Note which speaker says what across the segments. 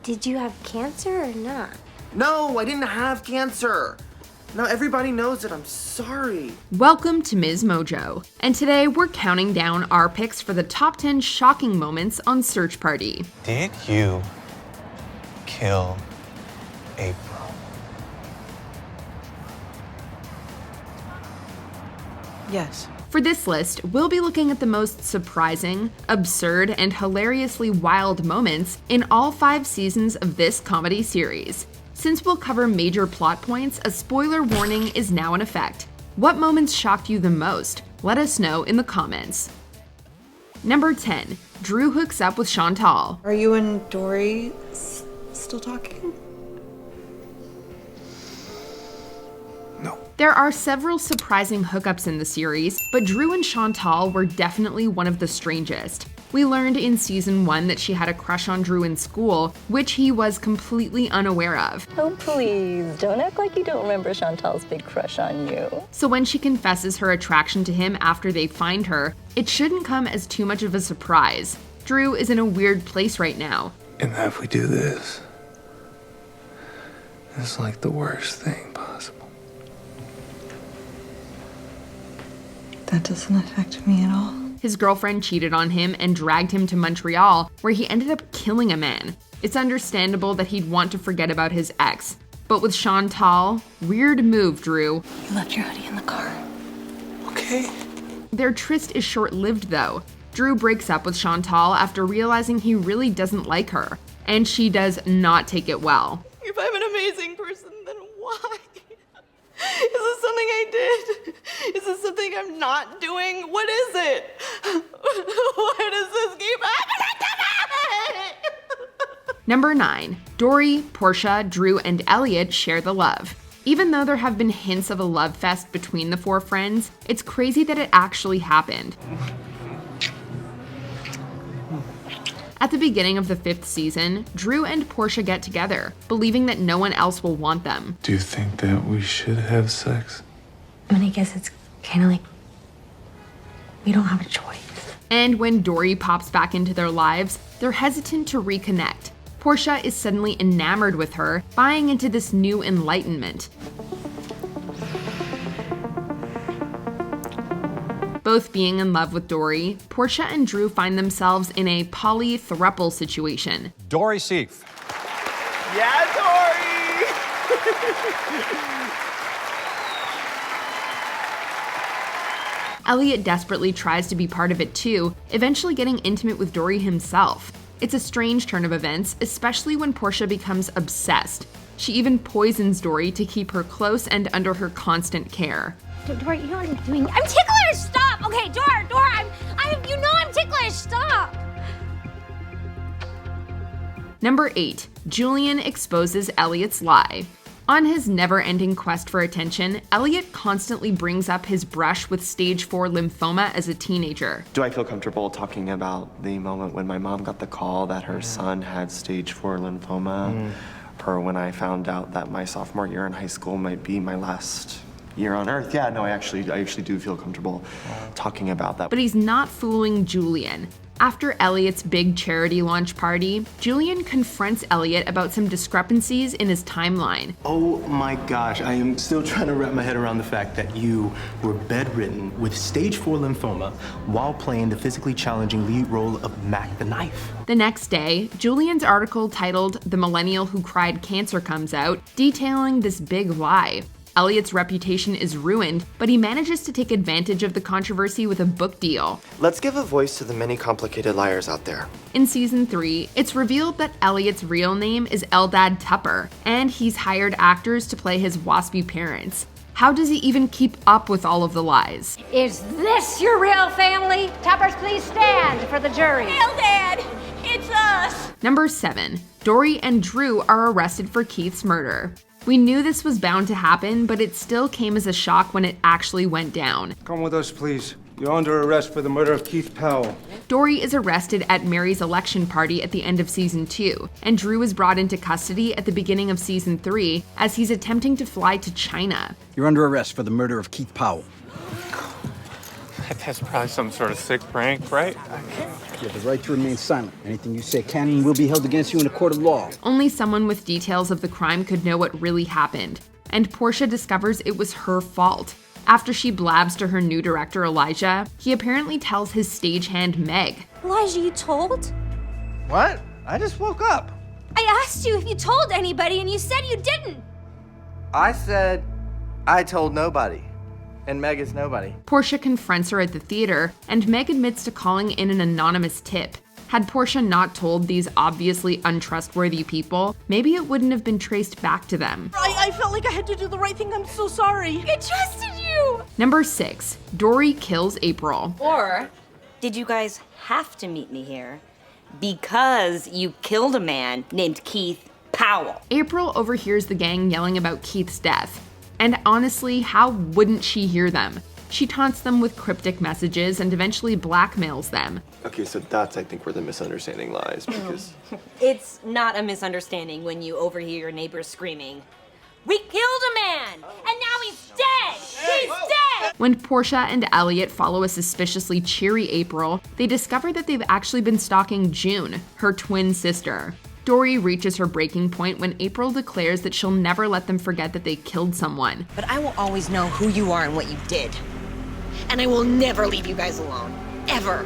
Speaker 1: Did you have cancer or not?
Speaker 2: No, I didn't have cancer. Now everybody knows it. I'm sorry.
Speaker 3: Welcome to MsMojo, and today we're counting down our picks for the top 10 shocking moments on Search Party.
Speaker 4: Did you kill April?
Speaker 5: Yes.
Speaker 3: For this list, we'll be looking at the most surprising, absurd, and hilariously wild moments in all 5 seasons of this comedy series. Since we'll cover major plot points, a spoiler warning is now in effect. What moments shocked you the most? Let us know in the comments. Number 10. Drew hooks up with Chantal.
Speaker 5: Are you and Dory still talking?
Speaker 4: No.
Speaker 3: There are several surprising hookups in the series, but Drew and Chantal were definitely one of the strangest. We learned in season 1 that she had a crush on Drew in school, which he was completely unaware of.
Speaker 6: Oh, please, don't act like you don't remember Chantal's big crush on you.
Speaker 3: So when she confesses her attraction to him after they find her, it shouldn't come as too much of a surprise. Drew is in a weird place right now.
Speaker 4: And if we do this, it's like the worst thing possible.
Speaker 5: That doesn't affect me at all.
Speaker 3: His girlfriend cheated on him and dragged him to Montreal, where he ended up killing a man. It's understandable that he'd want to forget about his ex. But with Chantal, weird move, Drew.
Speaker 5: You left your hoodie in the car.
Speaker 4: Okay.
Speaker 3: Their tryst is short-lived though. Drew breaks up with Chantal after realizing he really doesn't like her, and she does not take it well.
Speaker 7: If I'm an amazing person, then why? Is this something I did? Is this something I'm not doing? What is it? Why does this keep happening to me?
Speaker 3: Number 9. Dory, Portia, Drew, and Elliot share the love. Even though there have been hints of a love fest between the 4 friends, it's crazy that it actually happened. At the beginning of the 5th season, Drew and Portia get together, believing that no one else will want them.
Speaker 4: Do you think that we should have sex?
Speaker 1: I mean, I guess it's kind of like we don't have a choice.
Speaker 3: And when Dory pops back into their lives, they're hesitant to reconnect. Portia is suddenly enamored with her, buying into this new enlightenment. Both being in love with Dory, Portia and Drew find themselves in a poly-throuple situation.
Speaker 8: Dory Seif.
Speaker 2: Yeah, Dory!
Speaker 3: Elliot desperately tries to be part of it too, eventually getting intimate with Dory himself. It's a strange turn of events, especially when Portia becomes obsessed. She even poisons Dory to keep her close and under her constant care.
Speaker 1: Dory, you know what I'm doing? I'm ticklish! Stop! Okay, Dory, you know I'm ticklish! Stop!
Speaker 3: Number 8. Julian exposes Elliot's lie. On his never-ending quest for attention, Elliot constantly brings up his brush with stage 4 lymphoma as a teenager.
Speaker 2: Do I feel comfortable talking about the moment when my mom got the call that her son had stage 4 lymphoma? Or when I found out that my sophomore year in high school might be my last year on Earth? Yeah, no, I actually do feel comfortable talking about that.
Speaker 3: But he's not fooling Julian. After Elliot's big charity launch party, Julian confronts Elliot about some discrepancies in his timeline.
Speaker 9: Oh my gosh, I am still trying to wrap my head around the fact that you were bedridden with stage 4 lymphoma while playing the physically challenging lead role of Mac the Knife.
Speaker 3: The next day, Julian's article titled "The Millennial Who Cried Cancer" comes out, detailing this big lie. Elliot's reputation is ruined, but he manages to take advantage of the controversy with a book deal.
Speaker 2: Let's give a voice to the many complicated liars out there.
Speaker 3: In season 3, it's revealed that Elliot's real name is Eldad Tupper, and he's hired actors to play his waspy parents. How does he even keep up with all of the lies?
Speaker 10: Is this your real family? Tuppers, please stand for the jury.
Speaker 7: Dad, it's us.
Speaker 3: Number 7. Dory and Drew are arrested for Keith's murder. We knew this was bound to happen, but it still came as a shock when it actually went down.
Speaker 11: Come with us, please. You're under arrest for the murder of Keith Powell.
Speaker 3: Dory is arrested at Mary's election party at the end of season 2, and Drew is brought into custody at the beginning of season 3 as he's attempting to fly to China.
Speaker 8: You're under arrest for the murder of Keith Powell. That's probably some sort of sick prank, right?
Speaker 12: You have the right to remain silent. Anything you say can and will be held against you in a court of law.
Speaker 3: Only someone with details of the crime could know what really happened, and Portia discovers it was her fault. After she blabs to her new director, Elijah, he apparently tells his stagehand, Meg.
Speaker 1: Elijah, you told?
Speaker 13: What? I just woke up.
Speaker 1: I asked you if you told anybody and you said you didn't.
Speaker 13: I said I told nobody. And Meg is nobody.
Speaker 3: Portia confronts her at the theater, and Meg admits to calling in an anonymous tip. Had Portia not told these obviously untrustworthy people, maybe it wouldn't have been traced back to them.
Speaker 7: I felt like I had to do the right thing. I'm so sorry.
Speaker 1: I trusted you.
Speaker 3: Number 6, Dory kills April.
Speaker 14: Or did you guys have to meet me here because you killed a man named Keith Powell?
Speaker 3: April overhears the gang yelling about Keith's death. And honestly, how wouldn't she hear them? She taunts them with cryptic messages and eventually blackmails them.
Speaker 2: Okay, so that's, I think, where the misunderstanding lies, because...
Speaker 14: It's not a misunderstanding when you overhear your neighbors screaming, "We killed a man, and now he's dead! He's dead!"
Speaker 3: When Portia and Elliot follow a suspiciously cheery April, they discover that they've actually been stalking June, her twin sister. Dory reaches her breaking point when April declares that she'll never let them forget that they killed someone.
Speaker 14: But I will always know who you are and what you did. And I will never leave you guys alone. Ever.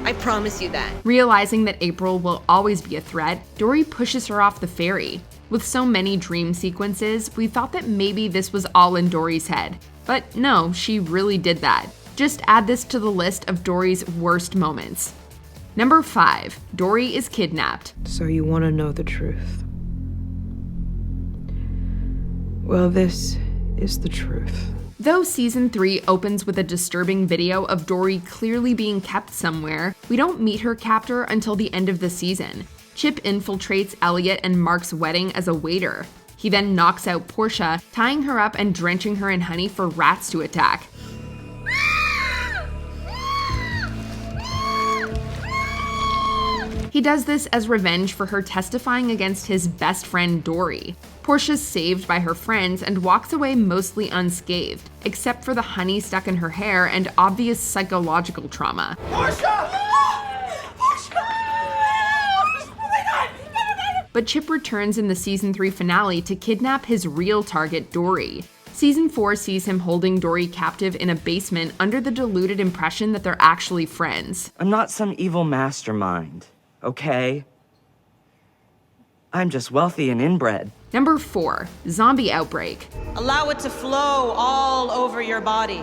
Speaker 14: I promise you that.
Speaker 3: Realizing that April will always be a threat, Dory pushes her off the ferry. With so many dream sequences, we thought that maybe this was all in Dory's head. But no, she really did that. Just add this to the list of Dory's worst moments. Number 5, Dory is kidnapped.
Speaker 15: So you want to know the truth? Well, this is the truth.
Speaker 3: Though season 3 opens with a disturbing video of Dory clearly being kept somewhere, we don't meet her captor until the end of the season. Chip infiltrates Elliot and Mark's wedding as a waiter. He then knocks out Portia, tying her up and drenching her in honey for rats to attack. He does this as revenge for her testifying against his best friend Dory. Portia's saved by her friends and walks away mostly unscathed, except for the honey stuck in her hair and obvious psychological trauma.
Speaker 7: Portia!
Speaker 3: But Chip returns in the season 3 finale to kidnap his real target, Dory. Season 4 sees him holding Dory captive in a basement under the deluded impression that they're actually friends.
Speaker 16: I'm not some evil mastermind, okay? I'm just wealthy and inbred.
Speaker 3: Number 4, Zombie Outbreak.
Speaker 17: Allow it to flow all over your body,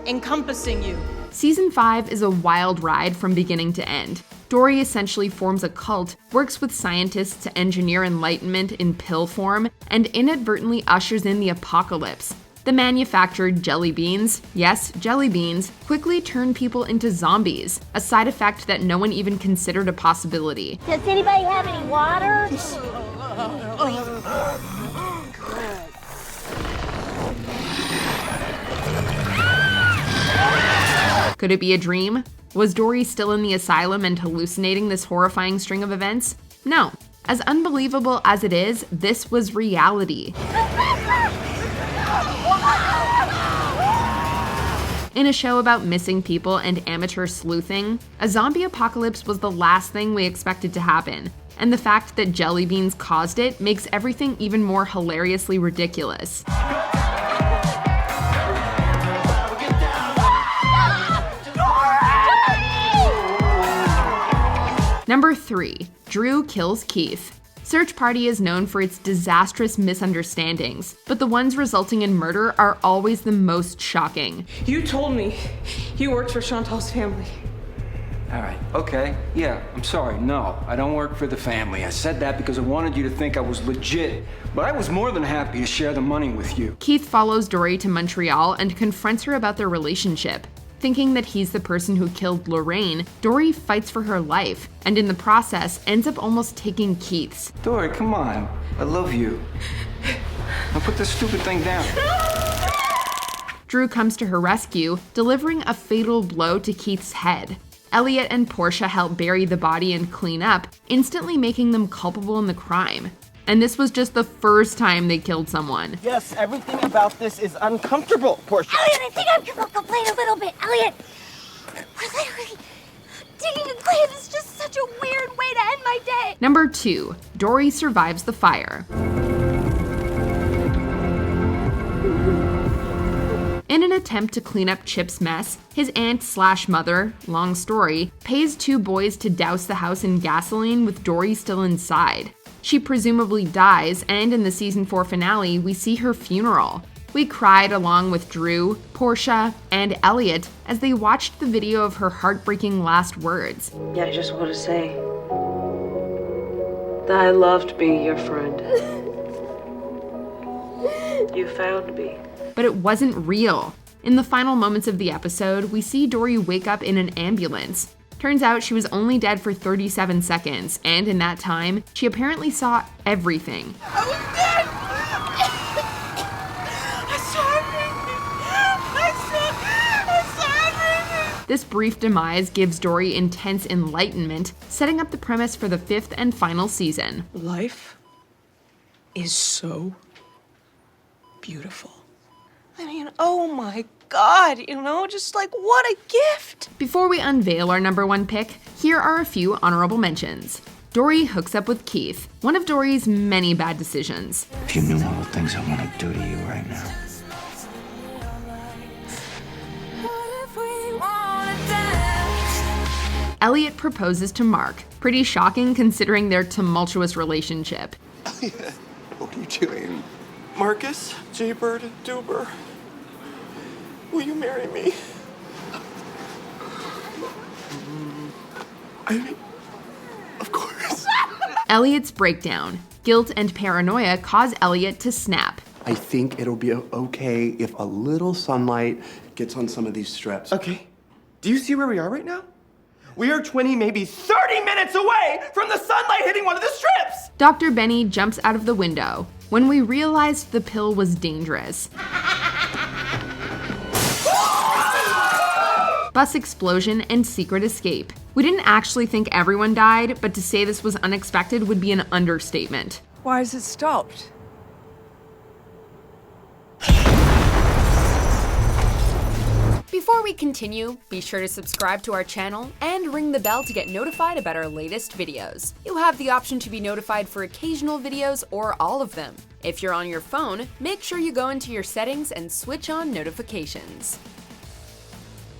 Speaker 17: encompassing you.
Speaker 3: Season 5 is a wild ride from beginning to end. Dory essentially forms a cult, works with scientists to engineer enlightenment in pill form, and inadvertently ushers in the apocalypse. The manufactured jelly beans, yes, jelly beans, quickly turn people into zombies, a side effect that no one even considered a possibility.
Speaker 10: Does anybody have any water?
Speaker 3: Could it be a dream? Was Dory still in the asylum and hallucinating this horrifying string of events? No. As unbelievable as it is, this was reality. In a show about missing people and amateur sleuthing, a zombie apocalypse was the last thing we expected to happen, and the fact that jelly beans caused it makes everything even more hilariously ridiculous. Number 3, Drew kills Keith. Search Party is known for its disastrous misunderstandings, but the ones resulting in murder are always the most shocking.
Speaker 15: You told me you worked for Chantal's family.
Speaker 18: All right, okay, yeah, I'm sorry, no, I don't work for the family. I said that because I wanted you to think I was legit, but I was more than happy to share the money with you.
Speaker 3: Keith follows Dory to Montreal and confronts her about their relationship. Thinking that he's the person who killed Lorraine, Dory fights for her life, and in the process ends up almost taking Keith's.
Speaker 18: Dory, come on, I love you. Now put this stupid thing down.
Speaker 3: Drew comes to her rescue, delivering a fatal blow to Keith's head. Elliot and Portia help bury the body and clean up, instantly making them culpable in the crime. and this was just the first time they killed someone.
Speaker 19: Yes, everything about this is uncomfortable, Portia.
Speaker 1: Elliot, I think I'm gonna complain a little bit. Elliot, we're literally digging a grave. It's just such a weird way to end my day.
Speaker 3: Number 2, Dory survives the fire. In an attempt to clean up Chip's mess, his aunt/mother, long story, pays 2 boys to douse the house in gasoline with Dory still inside. She presumably dies, and in the season 4 finale, we see her funeral. We cried along with Drew, Portia, and Elliot as they watched the video of her heartbreaking last words.
Speaker 15: Yeah, I just want to say that I loved being your friend. You found me.
Speaker 3: But it wasn't real. In the final moments of the episode, we see Dory wake up in an ambulance. Turns out she was only dead for 37 seconds, and in that time, she apparently saw everything.
Speaker 7: I was dead! I saw everything!
Speaker 3: This brief demise gives Dory intense enlightenment, setting up the premise for the 5th and final season.
Speaker 15: Life is so beautiful.
Speaker 17: I mean, oh my God, just like what a gift.
Speaker 3: Before we unveil our number 1 pick, here are a few honorable mentions. Dory hooks up with Keith, one of Dory's many bad decisions.
Speaker 18: If you knew all the things I want to do to you right now.
Speaker 3: Elliot proposes to Mark, pretty shocking considering their tumultuous relationship.
Speaker 2: What are you doing? Marcus, Jaybird, Duber, will you marry me? I mean, of course.
Speaker 3: Elliot's breakdown. Guilt and paranoia cause Elliot to snap.
Speaker 20: I think it'll be okay if a little sunlight gets on some of these strips.
Speaker 2: Okay, do you see where we are right now? We are 20, maybe 30 minutes away from the sunlight hitting one of the strips!
Speaker 3: Dr. Benny jumps out of the window when we realized the pill was dangerous. Bus explosion and secret escape. We didn't actually think everyone died, but to say this was unexpected would be an understatement.
Speaker 15: Why is it stopped?
Speaker 3: Before we continue, be sure to subscribe to our channel and ring the bell to get notified about our latest videos. You'll have the option to be notified for occasional videos or all of them. If you're on your phone, make sure you go into your settings and switch on notifications.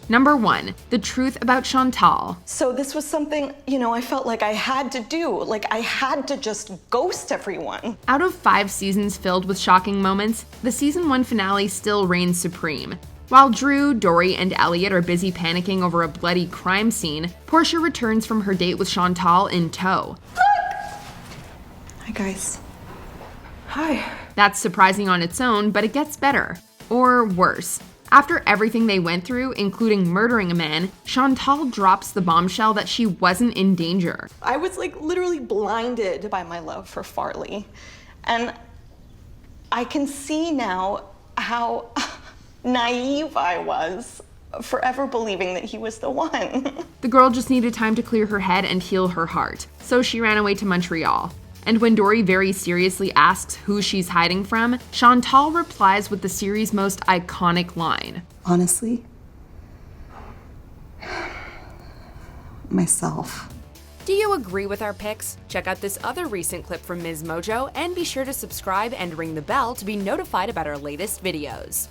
Speaker 3: Number 1, the truth about Chantal.
Speaker 7: So this was something, I felt like I had to do. Like I had to just ghost everyone.
Speaker 3: Out of 5 seasons filled with shocking moments, the season 1 finale still reigns supreme. While Drew, Dory, and Elliot are busy panicking over a bloody crime scene, Portia returns from her date with Chantal in tow.
Speaker 5: Hi, guys.
Speaker 15: Hi.
Speaker 3: That's surprising on its own, but it gets better. Or worse. After everything they went through, including murdering a man, Chantal drops the bombshell that she wasn't in danger.
Speaker 7: I was literally blinded by my love for Farley. And I can see now how naive I was, forever believing that he was the one.
Speaker 3: The girl just needed time to clear her head and heal her heart, so she ran away to Montreal. And when Dory very seriously asks who she's hiding from, Chantal replies with the series' most iconic line.
Speaker 5: Honestly, myself.
Speaker 3: Do you agree with our picks? Check out this other recent clip from MsMojo and be sure to subscribe and ring the bell to be notified about our latest videos.